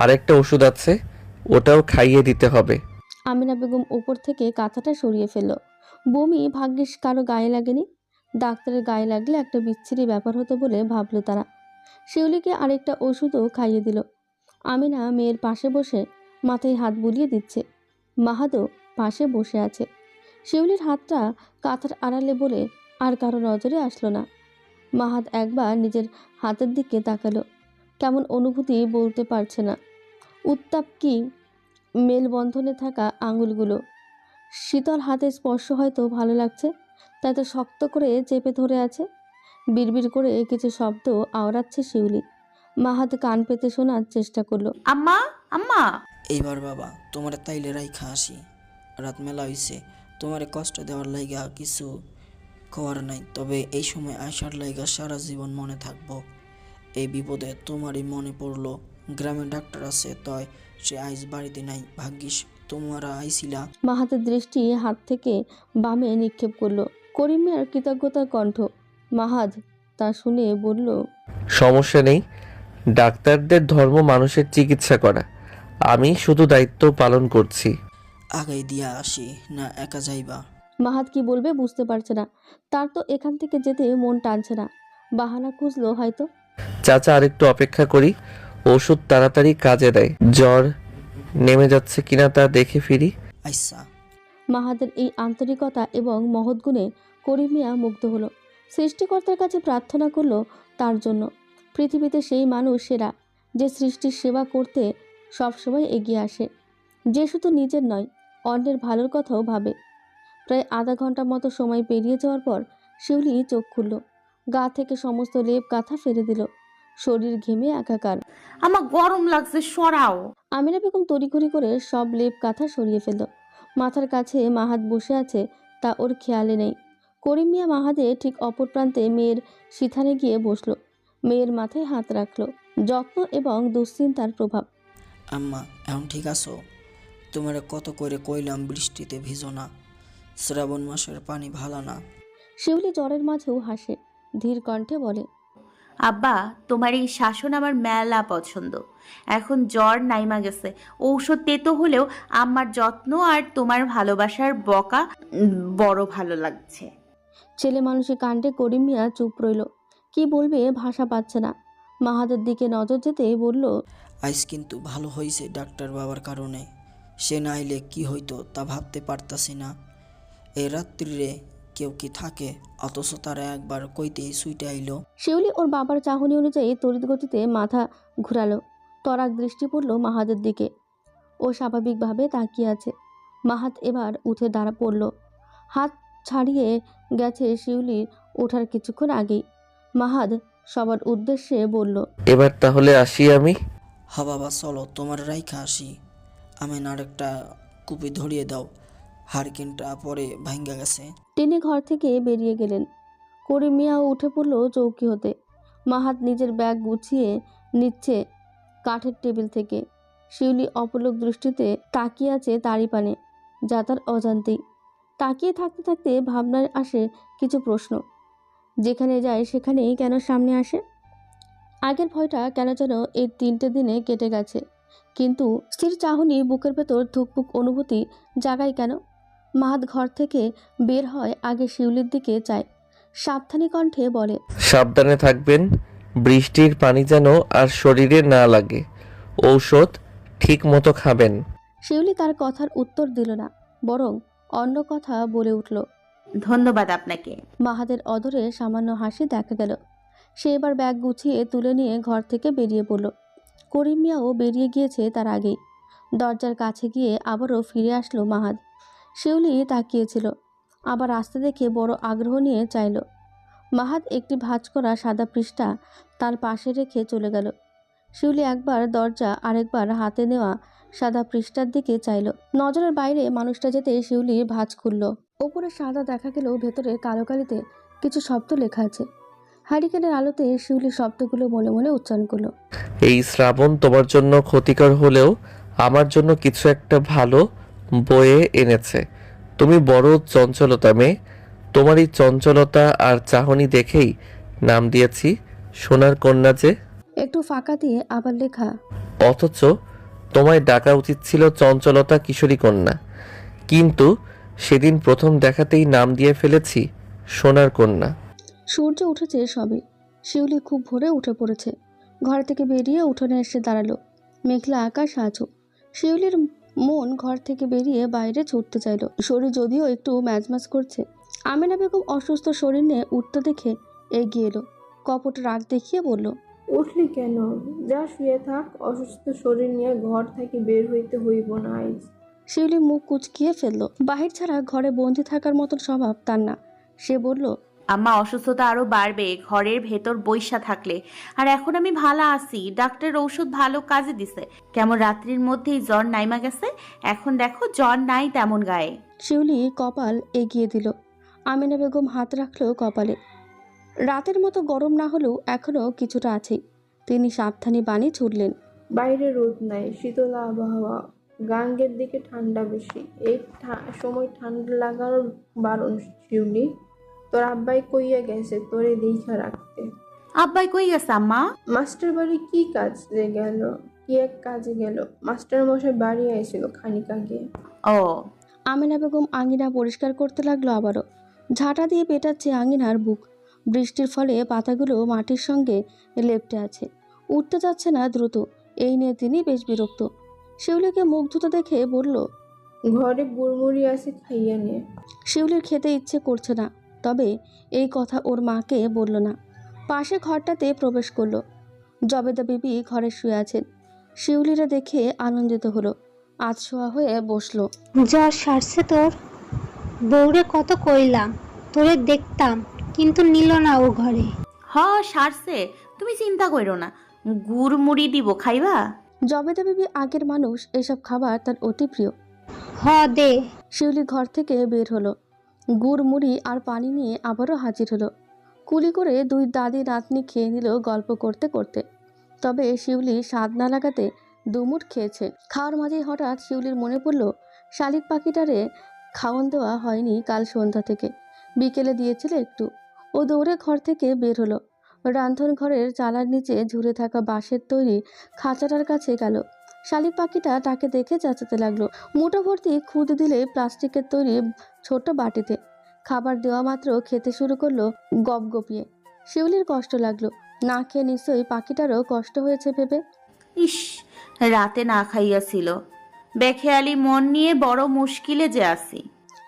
আরেকটা ওষুধ আছে, ওটাও খাইয়ে দিতে হবে। আমিনা বেগম উপর থেকে কাঁথাটা সরিয়ে ফেলল। বমি ভাগ্যিস কারো গায়ে লাগেনি। ডাক্তারের গায়ে লাগলে একটা বিচ্ছিরি ব্যাপার হতো বলে ভাবলো তারা। শিউলিকে আরেকটা ওষুধও খাইয়ে দিল। আমিনা মেয়ের পাশে বসে মাথায় হাত বুলিয়ে দিচ্ছে। মাহাদও পাশে বসে আছে। শিউলির হাতটা কাঁথার আড়ালে বলে আর কারো নজরে আসলো না। মাহাদ একবার নিজের হাতের দিকে তাকালো। কেমন অনুভূতি বলতে পারছে না। উত্তাপ কি মেলবন্ধনে থাকা আঙুলগুলো, শীতল হাতের স্পর্শ হয়তো ভালো লাগছে, তাই তো শক্ত করে চেপে ধরে আছে। বিড়বিড় করে কিছু শব্দ আওড়াচ্ছে শিউলি। মাহাত কান পেতে শোনার চেষ্টা করলো। আম্মা, আম্মা। এইবার বাবা তোমার তাইলে রাইখা আসি, রাত মেলা হইছে, তোমারে কষ্ট দেওয়ার লাইগা কিছু খাওয়ার নাই, তবে এই সময় আয়সার লাইগা সারা জীবন মনে থাকবো। এই বিপদে তোমারই মনে পড়লো গ্রামে ডাক্তার আছে, তয় সে আইজ বাড়িতে নাই, ভাগ্যিস তোমরা আইছিলা। মাহাতের দৃষ্টি হাত থেকে বামে নিক্ষেপ করলো। করিম মিয়ার কৃতজ্ঞতার কণ্ঠ। মাহাদ তা শুনে বলল, সমস্যা নেই, ডাক্তারদের ধর্ম মানুষের চিকিৎসা করা, আমি শুধু দায়িত্ব পালন করছি। আগাই দিয়া আসি না একা যাইবা? মাহাত কি বলবে বুঝতে পারছে না। তার তো এখান থেকে যেতে মন টানছে না। বাহানা খুঁজলো হয়তো। চাচা আরেকটু অপেক্ষা করি, ওষুধ তাড়াতাড়ি কাজে দেয়, জ্বর নেমে যাচ্ছে কিনা তা দেখে ফিরি। আইসা। মাহাদের এই আন্তরিকতা এবং মহৎ গুণে করিম মিয়া মুগ্ধ হলো। সৃষ্টিকর্তার কাছে প্রার্থনা করলো তার জন্য। পৃথিবীতে সেই মানুষ সেরা, যে সৃষ্টির সেবা করতে সবসময় এগিয়ে আসে, যে শুধু নিজের নয় অন্যের ভালোর কথাও ভাবে। প্রায় আধা ঘন্টা মতো সময় পেরিয়ে যাওয়ার পর শিউলি চোখ খুলল। গা থেকে সমস্ত লেপ কাঁথা ফেলে দিল। শরীর ঘেমে একাকার। আমার গরম লাগছে, সরাও। আমিনা বেগম তড়িঘড়ি করে সব লেপ কাঁথা সরিয়ে ফেলল। মাথার কাছে মাহাত বসে আছে তা ওর খেয়ালে নেই। করিম মিয়া মাহাদের ঠিক অপর প্রান্তে মেয়ের সিথানে গিয়ে বসলো। মেয়ের মাথায় হাত রাখলো। যত্ন এবং দুশ্চিন্তার প্রভাব। আম্মা এখন ঠিক আছো? তোমারে কত করে কইলাম বৃষ্টিতে ভিজো না, শ্রাবণ মাসের পানি ভালো না। শিউলি জ্বরের মাঝেও হাসে, ধীর কণ্ঠে বলে, আব্বা, তোমার এই শাসন আমার মেলা পছন্দ। এখন জ্বর নাইমা গেছে, ঔষধ তেতো হলেও আমার যত্ন আর তোমার ভালোবাসার বকা বড় ভালো লাগছে। ছেলে মানুষের কাণ্ডে করিম মিয়া চুপ রইল। কি বলবে ভাষা পাচ্ছে না। মাহাদের দিকে নজর যেতে বলল, আইস কিন্তু ভালো হয়েছে ডাক্তার বাবার কারণে, সে না আইলে কি হইতো তা ভাবতে পারতাছি না। এই রাত্রিরে কেউ কি থাকে, অথচ তারা একবার কইতেই সুইটে আইলো। শিউলি ওর বাবার চাহনি অনুযায়ী তড়িৎ গতিতে মাথা ঘুরালো। তরাক দৃষ্টি পড়ল মাহাদের দিকে। ও স্বাভাবিকভাবে তাকিয়ে আছে। মাহাত এবার উঠে দাঁড়া পড়ল। হাত ছাড়িয়ে গেছে শিউলির ওঠার কিছুক্ষণ আগেই। মাহাদ সবার উদ্দেশ্যে বলল, এবার তাহলে আসি আমি। হ বাবা চলো, তোমার রাইখা আসি। আমি আরেকটা কুপি ধরিয়ে দাও, হারকিনটা পরে ভাঙ্গা গেছে। টেনে ঘর থেকে বেরিয়ে গেলেন। করিম মিয়াও উঠে পড়ল চৌকি হতে। মাহাত নিজের ব্যাগ গুছিয়ে নিচ্ছে কাঠের টেবিল থেকে। শিউলি অপলক দৃষ্টিতে তাকিয়ে আছে তারই পানে, যা তার অজান্তেই। তাকিয়ে থাকতে থাকতে ভাবনায় আসে কিছু প্রশ্ন। যেখানে যায় সেখানেই কেন সামনে আসে? আগের ভয়টা কেন যেন এই 3টে দিনে কেটে গেছে, কিন্তু স্থির চাহনি বুকের ভেতর ধুকপুক অনুভূতি জাগায় কেন? মাহাত ঘর থেকে বের হয় আগে শিউলির দিকে চায়, সাবধানী কণ্ঠে বলে, সাবধানে থাকবেন, বৃষ্টির পানি যেন আর শরীরে না লাগে, ঔষধ ঠিক মতো খাবেন। শিউলি তার কথার উত্তর দিল না, বরং অন্য কথা বলে উঠল। ধন্যবাদ আপনাকে। মাহাদের অদরে সামান্য হাসি দেখা গেল। সে এবার ব্যাগ গুছিয়ে তুলে নিয়ে ঘর থেকে বেরিয়ে পড়ল। করিম মিয়াও বেরিয়ে গিয়েছে তার আগেই। দরজার কাছে গিয়ে আবারও ফিরে আসলো মাহাদ। শিউলি তাকিয়েছিল, আবার আসতে দেখে বড় আগ্রহ নিয়ে চাইল। মাহাদ একটি ভাঁজ করা সাদা পৃষ্ঠা তার পাশে রেখে চলে গেল। শিউলি একবার দরজা আরেকবার হাতে নেওয়া সাদা পৃষ্ঠার দিকে চাইল। নজরের বাইরে মানুষটা যেতে শিউলি ভাঁজ খুলল। ওপরে সাদা দেখা গেলেও ভেতরে কালো কালিতে কিছু শব্দ লেখা আছে। হারিকেনের আলোতে শিউলি শব্দগুলো মনে মনে উচ্চারণ করলো। এই শ্রাবণ তোমার জন্য ক্ষতিকর হলেও আমার জন্য কিছু একটা ভালো বয়ে এনেছে। তুমি বড় চঞ্চলতা মেয়ে, তোমার এই চঞ্চলতা আর চাহনি দেখেই নাম দিয়েছি সোনার কন্যা। যে একটু ফাঁকা দিয়ে আবার লেখা। অথচ তোমায় ডাকা উচিত ছিল চঞ্চলতা কিশোরী কন্যা, কিন্তু সেদিন প্রথম দেখাতেই নাম দিয়ে ফেলেছি সোনার কন্যা। সূর্য উঠেছে সবে। শিউলি খুব ভোরে উঠে পড়েছে। ঘর থেকে বেরিয়ে উঠোনে এসে দাঁড়ালো। মেঘলা আকাশ আজও। শিউলির মন ঘর থেকে বেরিয়ে বাইরে ছুটতে চাইল। শরীর যদিও একটু ম্যাজম্যাজ করছে। আমেনা বেগম অসুস্থ শরীর নিয়ে উঠতে দেখে এগিয়ে এলো। কপট রাগ দেখিয়ে বলল, উঠলি কেন? যা শুয়ে থাক, অসুস্থ শরীর নিয়ে ঘর থেকে বের হইতে হইব না আইজ। শিউলি মুখ কুচকিয়ে ফেললো। বাহির ছাড়া ঘরে বন্দি থাকার মতন স্বভাব তার না। সে বলল, আম্মা, অসুস্থতা আরো বাড়বে ঘরের ভেতর বইসা থাকলে। আর এখন আমি ভালো আছি, ডাক্তার ঔষধ ভালো কাজে দিছে। কেমন রাত্রির মধ্যেই জ্বর নাইমা গেছে, এখন দেখো জ্বর নাই তেমন গায়ে। শিউলি কপাল এগিয়ে দিল। আমিনা বেগম হাত রাখলো কপালে। রাতের মতো গরম না হলেও এখনো কিছুটা আছেই। তিনি সাবধানী বাণী ছুটলেন। বাইরে রোদ নাই, শীতল আবহাওয়া, গাঙ্গের দিকে ঠান্ডা বেশি। এই সময় ঠান্ডা লাগার বারণ। শিউলি, তোর আব্বাই কইয়া গেছে তোরে দেখা রাখতে। আব্বাই কই গেছে আম্মা? মাস্টার বাড়ি কি কাজে গেল? কি এক কাজে গেল? মাস্টার মশাই বাড়ি আইছিল খানিক আগে। ও, আমিনা বেগম আঙিনা পরিষ্কার করতে লাগলো আবারও। ঝাঁটা দিয়ে পেটাচ্ছে আঙিনার বুক। বৃষ্টির ফলে পাতাগুলো মাটির সঙ্গে লেপ্টে আছে, উঠতে যাচ্ছে না দ্রুত। এই নিয়ে তিনি বেশ বিরক্ত। শিউলিকে মুখ ধুতে দেখে বলল, ঘরে গুড়মুড়ি আছে, খাইয়া নে। শিউলির খেতে ইচ্ছে করছে না, তবে এই কথা ওর মাকে বলল না। পাশে ঘরটাতে প্রবেশ করলো। জবেদা বিবি ঘরে শুয়ে আছেন। শিউলিরা দেখে আনন্দিত হলো। আধশোয়া হয়ে বসলো। জ্বর সারছে তোর? বউরে কত কইলাম তোরে দেখতাম, কিন্তু নিল না ও ঘরে। হ সারছে, তুমি চিন্তা করো না। গুড় মুড়ি দিব, খাইবা? জবেদা বিবি আগের মানুষ, এসব খাবার তার অতি প্রিয়। হ দে। শিউলি ঘর থেকে বের হলো। গুড় মুড়ি আর পানি নিয়ে আবারও হাজির হলো। কুলি করে দুই দাদি নাতনি খেয়ে নিল গল্প করতে করতে। তবে শিউলি স্বাদ না লাগাতে দুমুঠ খেয়েছে। খাওয়ার মাঝেই হঠাৎ শিউলির মনে পড়ল শালিক পাখিটারে খাওয়ান দেওয়া হয়নি কাল সন্ধ্যা থেকে। বিকেলে দিয়েছিল একটু। ও দৌড়ে ঘর থেকে বের হলো। রান্ধন ঘরের চালার নিচে ঝুলে থাকা বাঁশের তৈরি খাঁচাটার কাছে গেল। শালিক পাখিটা তাকে দেখে চেঁচাতে লাগলো। মুঠো ভর্তি খুদ দিলে প্লাস্টিকের তৈরি ছোট বাটিতে। খাবার দেওয়া মাত্র খেতে শুরু করলো গপগপিয়ে। শিউলির কষ্ট লাগলো। না খেয়ে নিশ্চয়ই পাখিটারও কষ্ট হয়েছে ভেবে। ইস, রাতে না খাইয়াছিল। বেখেয়ালি মন নিয়ে বড় মুশকিলে যে আছি।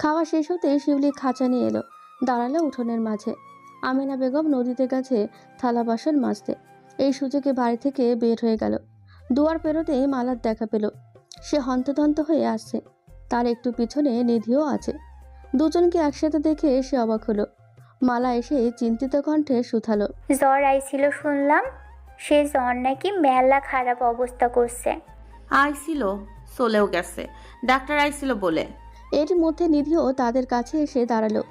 খাওয়া শেষ হতে শিউলি খাঁচা নিয়ে এলো। দাঁড়ালো উঠোনের মাঝে। আমিনা বেগম নদীতে গেছে থালা বাসন মাজতে। এই সুযোগে বাড়ি থেকে বের হয়ে গেল। দুয়ার পেরোতেই মালার দেখা পেল। সে হন্তদন্ত হয়ে আসছে। তার একটু পিছনে নিধিও আছে। দুজনকে একসাথে দেখে সে অবাক হলো। মালা এসে চিন্তিত কণ্ঠে শুধালো, জ্বর আইছিল শুনলাম, সে জ্বর নাকি মেলা খারাপ অবস্থা করছে। আইছিল, চলেও গেছে। ডাক্তার আইছিল বলে। এর মধ্যে নিধিও তাদের কাছে এসে দাঁড়ালো।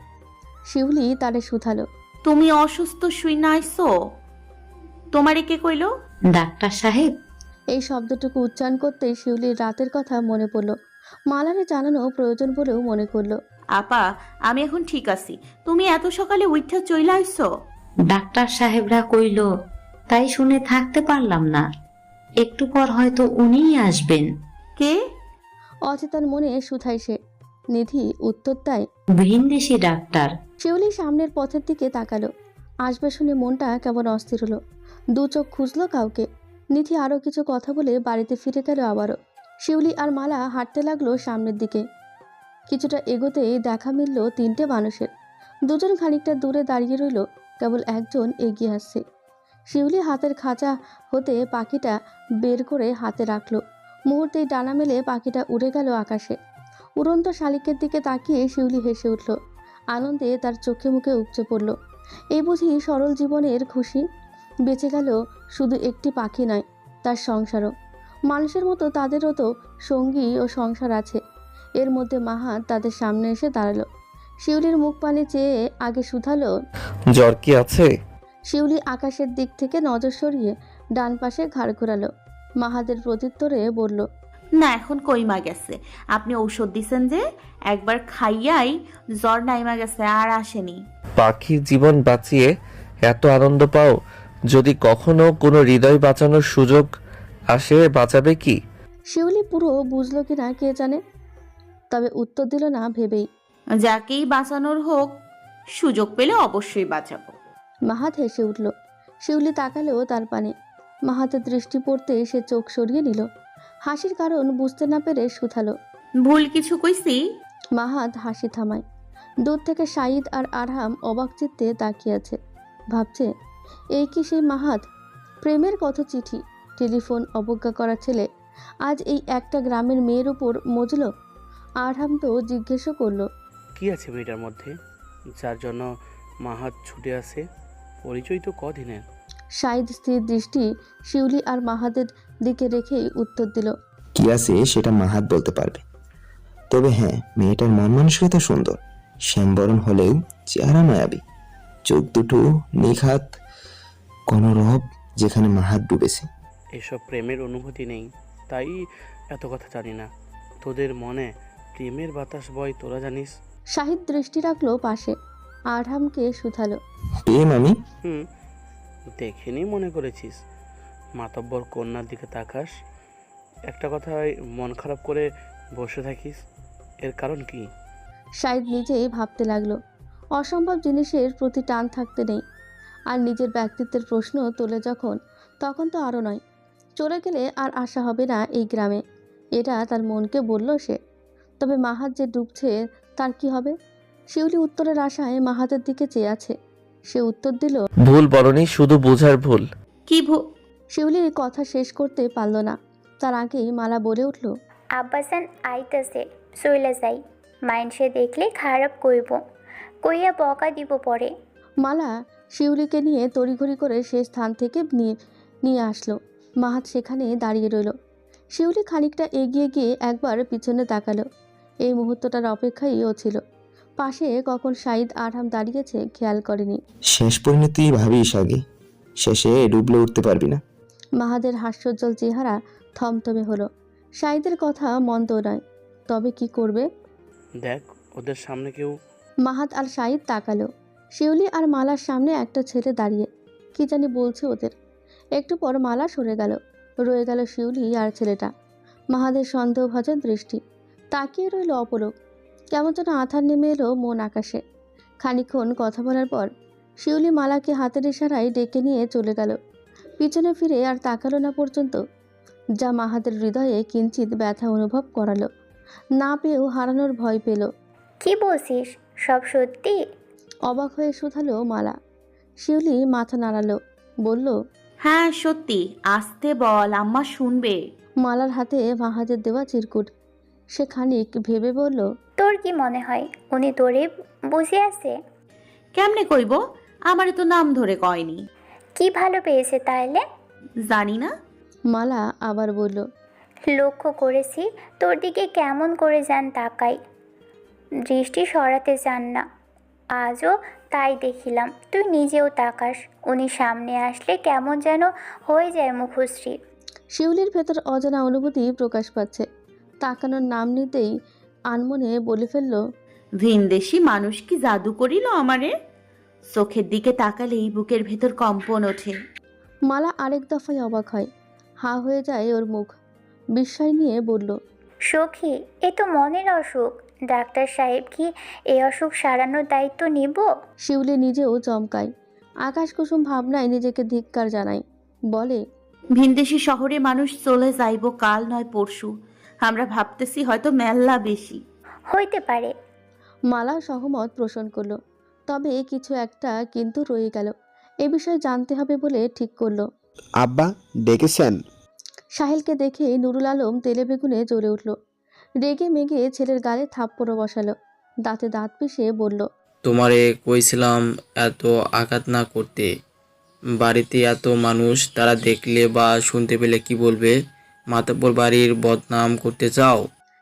শিউলি তারে শুধালো, তুমি অসুস্থ শুই না আইছো? তোমারে কে কইলো? ডাক্তার সাহেব। এই শব্দটুকু উচ্চারণ করতেই শিউলির রাতের কথা মনে পড়ল। মালারে জানানো প্রয়োজন বলেও মনে করলো। আপা, আমি এখন ঠিক আছি। তুমি এত সকালে উঠা চইলা আইছো? ডাক্তার সাহেবরা কইল, তাই শুনে থাকতে পারলাম না। একটু পর হয়তো উনিই আসবেন। কে? অচেতন মনে শুধাই সে। নিধি উত্তর দেয়, ভিনদেশি ডাক্তার। শিউলি সামনের পথের দিকে তাকালো। আসবে শুনে মনটা কেমন অস্থির হলো। দু চোখ খুঁজলো কাউকে। নিধি আরও কিছু কথা বলে বাড়িতে ফিরে গেল আবারও। শিউলি আর মালা হাঁটতে লাগলো সামনের দিকে। কিছুটা এগোতেই দেখা মিলল তিনটে মানুষের। দুজন খানিকটা দূরে দাঁড়িয়ে রইল, কেবল একজন এগিয়ে আসছে। শিউলি হাতের খাঁচা হতে পাখিটা বের করে হাতে রাখলো। মুহূর্তেই ডানা মেলে পাখিটা উড়ে গেল আকাশে। উড়ন্ত শালিকের দিকে তাকিয়ে শিউলি হেসে উঠল। আনন্দে তার চোখে মুখে উপচে পড়ল। এই বুঝি সরল জীবনের খুশি। বেঁচে গেল শুধু একটি পাখি নয়, তার সংসারও। মানুষের মতো তাদেরও তো সঙ্গী ও সংসার আছে। এর মধ্যে মাহাত তাদের সামনে এসে দাঁড়ালো। শিউলির মুখ পানে চেয়ে আগে শুধালো, জ্বর কি আছে? শিউলি আকাশের দিক থেকে নজর সরিয়ে ডান পাশে ঘাড় ঘোরালো। মাহাদের প্রত্যুত্তরে বলল, না, এখন কইমা গেছে। আপনি ঔষধ দিছেন যে, একবার খাইয়াই জ্বর নাইমা গেছে, আর আসেনি। পাখির জীবন বাঁচিয়ে এত আনন্দ পাও, যদি কখনো কোনো হৃদয় বাঁচানোর সুযোগ আসে, বাঁচাবে কি? শিউলি পুরো বুঝলো কিনা কে জানে, তবে উত্তর দিল না ভেবেই। যাকেই বাঁচানোর হোক, সুযোগ পেলে অবশ্যই বাঁচাবো। মাহাত হেসে উঠল। শিউলি তাকালেও তার পানে। মাহাতের দৃষ্টি পড়তে সে চোখ সরিয়ে নিল। হাসির কারণ বুঝতে না পেরে শুধালো। ভুল কিছু কইছি? মাহাত হাসি থামায়। দূর থেকে সাঈদ আর আরহাম অবাক চিত্তে তাকিয়ে আছে। ভাবছে, এই কি সেই মাহাত? প্রেমের কত চিঠি, টেলিফোন অবজ্ঞা করা ছেলে আজ এই একটা গ্রামের মেয়ের উপর মজল। আরহাম তো জিজ্ঞেসও করলো, কি আছে মেয়েটার মধ্যে যার জন্য মাহাত ছুটে আসে? পরিচয় তো কদিনের। সাঈদ স্থির দৃষ্টি শিউলি আর মাহাতের দিকে রেখেই উত্তর দিল। কি আছে সেটা মাহাত বলতে পারবে। তবে হ্যাঁ, মেয়েটার মন মানসিকতা সুন্দর, শ্যামবরণ হলেও চেহারা মায়াবী, চোখ দুটো নিখাত, কোনো রব যেখানে মাহাত ডুবেছে। এসব প্রেমের অনুভূতি নেই, তাই এত কথা জানি না। তোদের মনে প্রেমের বাতাস বয়, তোরা জানিস। শাহিদ দৃষ্টি রাখলো পাশে। আরহামকে শুধালো। প্রেম আমি দেখিনি মনে করেছিস? মাতব্বর কন্যার দিকে তাকাস, একটা কথায় মন খারাপ করে বসে থাকিস, এর কারণ কি? শাহিদ নিজেই ভাবতে লাগলো। অসম্ভব জিনিসের প্রতি টান থাকতে নেই, আর নিজের ব্যক্তিত্বের প্রশ্ন তোলে যখন, তখন তো আরও নয়। চলে গেলে আর আশা হবে না এই গ্রামে, এটা তার মনকে বলল সে। তবে মাহাত যে ডুবছে, তার কি হবে? শিউলি উত্তরের আশায় মাহাতের দিকে চেয়ে আছে। সে উত্তর দিল। ভুল বলনি, শুধু বোঝার ভুল। কি শিউলি কথা শেষ করতে পারল না, তার আগেই মালা বলে উঠল। আব্বাসান আইতাছে, চইলা যাই। মাইনসে দেখলে খারাপ কইব, কইয়া বকা দিব পরে। মালা শিউলিকে নিয়ে তড়িঘড়ি করে সে স্থান থেকে নিয়ে আসলো। মাহাত সেখানে দাঁড়িয়ে রইল। শিউলি খানিকটা এগিয়ে গিয়ে একবার পিছনে তাকালো। এই মুহূর্তটার অপেক্ষাই ও ছিল। পাশে কখন সাঈদ আরহাম দাঁড়িয়েছে খেয়াল করেনি। শেষ পরিণতি ভাবিস আগে, শেষে ডুবলে উঠতে পারবি না। মাহাদের হাস্যোজ্জ্বল চেহারা থমথমে হলো। সাঈদের কথা মন্দ নয়, তবে কি করবে? দেখ, ওদের সামনে কেউ। মাহাত আর সাঈদ তাকালো। শিউলি আর মালার সামনে একটা ছেলে দাঁড়িয়ে, কি জানি বলছে ওদের। একটু পর মালা সরে গেল, রয়ে গেল শিউলি আর ছেলেটা। মাহাদের সন্দেহভাজন দৃষ্টি তাকিয়ে রইল অপলক। কেমন যেন আধার নেমে এলো মন আকাশে। খানিকক্ষণ কথা বলার পর শিউলি মালাকে হাতের ইশারায় ডেকে নিয়ে চলে গেল। পিছনে ফিরে আর তাকালো না পর্যন্ত, যা মাহাদের হৃদয়ে কিঞ্চিত ব্যথা অনুভব করালো। না পেয়েও হারানোর ভয় পেল। কি বলছিস, সব সত্যি? অবাক হয়ে শুধালো মালা। শিউলি মাথা নাড়ালো, বলল, হ্যাঁ সত্যি, আসতে বল, আম্মা শুনবে। মালার হাতে মাহাদের দেওয়া চিরকুট। সে খানিক ভেবে বলল, তোর কি মনে হয় উনি তোরে বুঝে আছে? কেমনে কইব, আমারে তো নাম ধরে কয়নি। কি ভালো পেয়েছে তাইলে? জানি না। মালা আবার বলল, লক্ষ্য করেছি তোর দিকে কেমন করে যান তাকাই, দৃষ্টি সরাতে চান না। আজও তাই দেখিলাম, তুই নিজেও তাকাস। উনি সামনে আসলে কেমন যেন হয়ে যায় মুখশ্রী। শিউলির ভেতর অজানা অনুভূতি প্রকাশ পাচ্ছে। তাকানোর নাম নিতেই আনমনে বলে ফেলল, ভিনদেশি মানুষ কি জাদু করিল আমারে? চোখের দিকে তাকালেই বুকের ভেতর কম্পন ওঠে। মালা আরেক দফায় অবাক হয়। হা হয়ে যায় ওর মুখ। বিস্ময় নিয়ে বলল, সখী, এ তো মনের অসুখ। ডাক্তার সাহেব কি এই অসুখ সারানোর দায়িত্ব নিব? শিউলি নিজেও চমকায়। আকাশ কুসুম ভাবনায় নিজেকে ধিক্কার জানায়। বলে, ভিনদেশি শহরে মানুষ চলে যাইব কাল নয় পরশু। আমরা ভাবতেছি হয়তো মেলা বেশি। হইতে পারে। মালা সহমত পোষণ করলো। তবে কিছু একটা কিন্তু রয়ে গেল। এ বিষয়ে জানতে হবে বলে ঠিক করলো। আব্বা ডেকেছেন? সাহিলকে দেখে নুরুল আলম তেলে বেগুনে জ্বলে উঠল। রেগে মেগে ছেলের গালে থাপ্পড় বসালো। দাঁতে দাঁত পিষে বলল, তোমারে কইছিলাম এত আঘাত না করতে। বাড়িতে এত মানুষ, তারা দেখলে বা শুনতে পেলে কি বলবে? মাতব্বর বাড়ির বদনাম করতে চাও?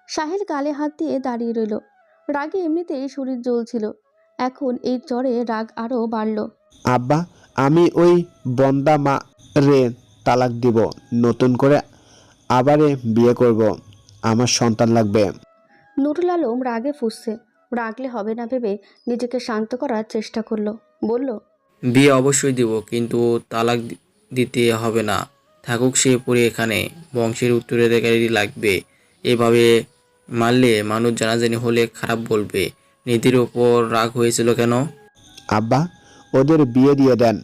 সাহিল গালে হাত দিয়ে দাঁড়িয়ে রইল। রাগে এমনিতেই শরীর জ্বলছিল, এখন এই জ্বরে রাগ আরও বাড়ল। আব্বা, আমি ওই বন্দা মা রে তালাক দিব, নতুন করে আবারে বিয়ে করব, আমার সন্তান লাগবে। নুরুল আলম রাগে ফুঁসছে। রাগলে হবে না ভেবে নিজেকে শান্ত করার চেষ্টা করলো। বলল, বিয়ে অবশ্যই দিব, কিন্তু তালাক দিতে হবে না। থাকুক সে পরে এখানে, বংশের উত্তরাধিকারী লাগবে। এভাবে মারলে মানুষ জানাজানি হলে খারাপ বলবে। নিধির ওপর রাগ হয়েছিল কেন? আব্বা, ওদের বিয়ে দিয়ে দেন।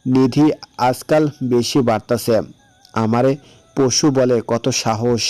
নিধি আজকাল বেশি বাড়তাছে। আমারে পশু বলে, কত সাহস।